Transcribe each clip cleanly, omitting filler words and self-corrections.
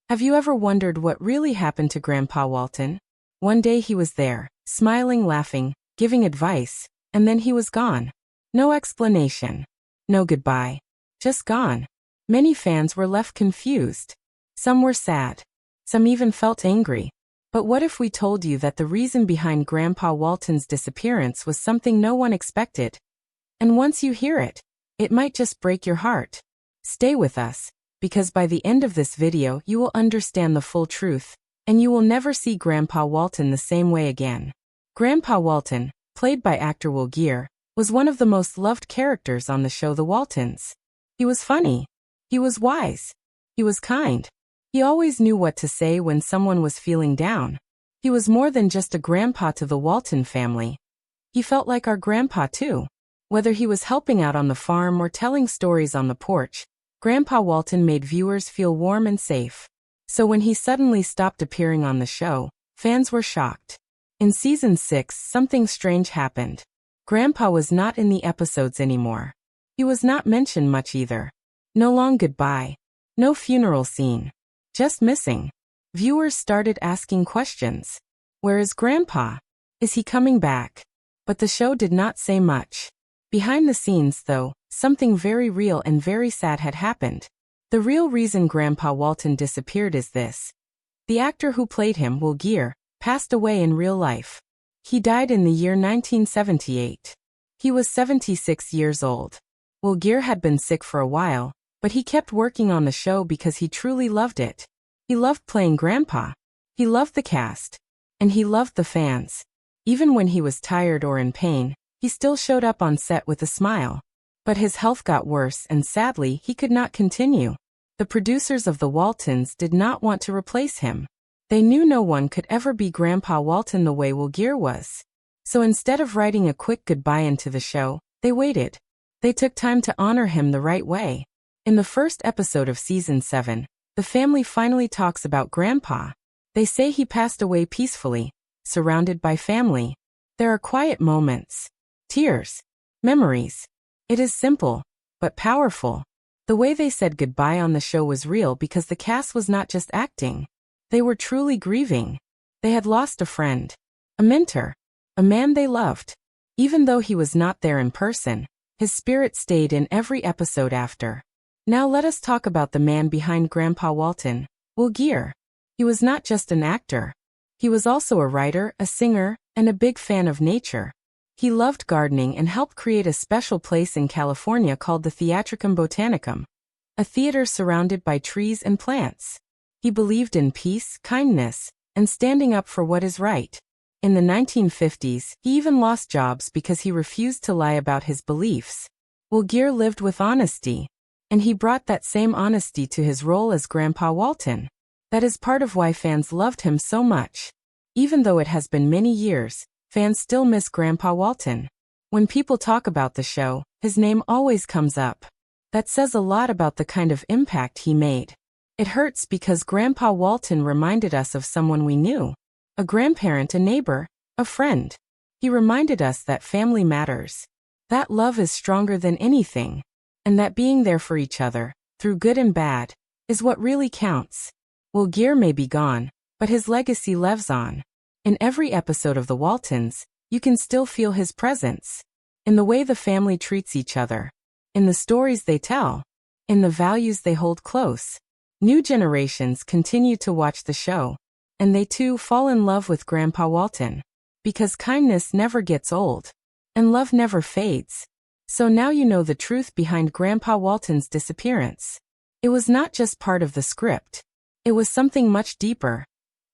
Have you ever wondered what really happened to Grandpa Walton? One day he was there, smiling, laughing, giving advice, and then he was gone. No explanation. No goodbye. Just gone. Many fans were left confused. Some were sad. Some even felt angry. But what if we told you that the reason behind Grandpa Walton's disappearance was something no one expected? And once you hear it, it might just break your heart. Stay with us, because by the end of this video you will understand the full truth, and you will never see Grandpa Walton the same way again. Grandpa Walton, played by actor Will Geer, was one of the most loved characters on the show The Waltons. He was funny. He was wise. He was kind. He always knew what to say when someone was feeling down. He was more than just a grandpa to the Walton family. He felt like our grandpa too. Whether he was helping out on the farm or telling stories on the porch, Grandpa Walton made viewers feel warm and safe. So when he suddenly stopped appearing on the show, fans were shocked. In season 6, something strange happened. Grandpa was not in the episodes anymore. He was not mentioned much either. No long goodbye. No funeral scene. Just missing. Viewers started asking questions. Where is Grandpa? Is he coming back? But the show did not say much. Behind the scenes, though, something very real and very sad had happened. The real reason Grandpa Walton disappeared is this. The actor who played him, Will Geer, passed away in real life. He died in the year 1978. He was 76 years old. Will Geer had been sick for a while, but he kept working on the show because he truly loved it. He loved playing Grandpa. He loved the cast. And he loved the fans. Even when he was tired or in pain, he still showed up on set with a smile. But his health got worse and sadly he could not continue. The producers of the Waltons did not want to replace him. They knew no one could ever be Grandpa Walton the way Will Geer was. So instead of writing a quick goodbye into the show, they waited. They took time to honor him the right way. In the first episode of season 7, the family finally talks about Grandpa. They say he passed away peacefully, surrounded by family. There are quiet moments. Tears. Memories. It is simple, but powerful. The way they said goodbye on the show was real because the cast was not just acting. They were truly grieving. They had lost a friend, a mentor, a man they loved. Even though he was not there in person, his spirit stayed in every episode after. Now let us talk about the man behind Grandpa Walton, Will Geer. He was not just an actor. He was also a writer, a singer, and a big fan of nature. He loved gardening and helped create a special place in California called the Theatricum Botanicum, a theater surrounded by trees and plants. He believed in peace, kindness, and standing up for what is right. In the 1950s, he even lost jobs because he refused to lie about his beliefs. Will Geer lived with honesty, and he brought that same honesty to his role as Grandpa Walton. That is part of why fans loved him so much. Even though it has been many years, fans still miss Grandpa Walton. When people talk about the show, his name always comes up. That says a lot about the kind of impact he made. It hurts because Grandpa Walton reminded us of someone we knew. A grandparent, a neighbor, a friend. He reminded us that family matters. That love is stronger than anything. And that being there for each other, through good and bad, is what really counts. Will Geer may be gone, but his legacy lives on. In every episode of The Waltons, you can still feel his presence. In the way the family treats each other. In the stories they tell. In the values they hold close. New generations continue to watch the show. And they too fall in love with Grandpa Walton. Because kindness never gets old. And love never fades. So now you know the truth behind Grandpa Walton's disappearance. It was not just part of the script. It was something much deeper.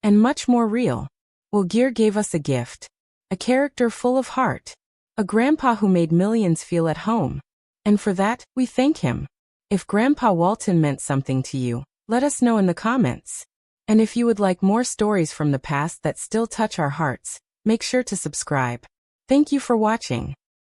And much more real. Will Geer gave us a gift. A character full of heart. A grandpa who made millions feel at home. And for that, we thank him. If Grandpa Walton meant something to you, let us know in the comments. And if you would like more stories from the past that still touch our hearts, make sure to subscribe. Thank you for watching.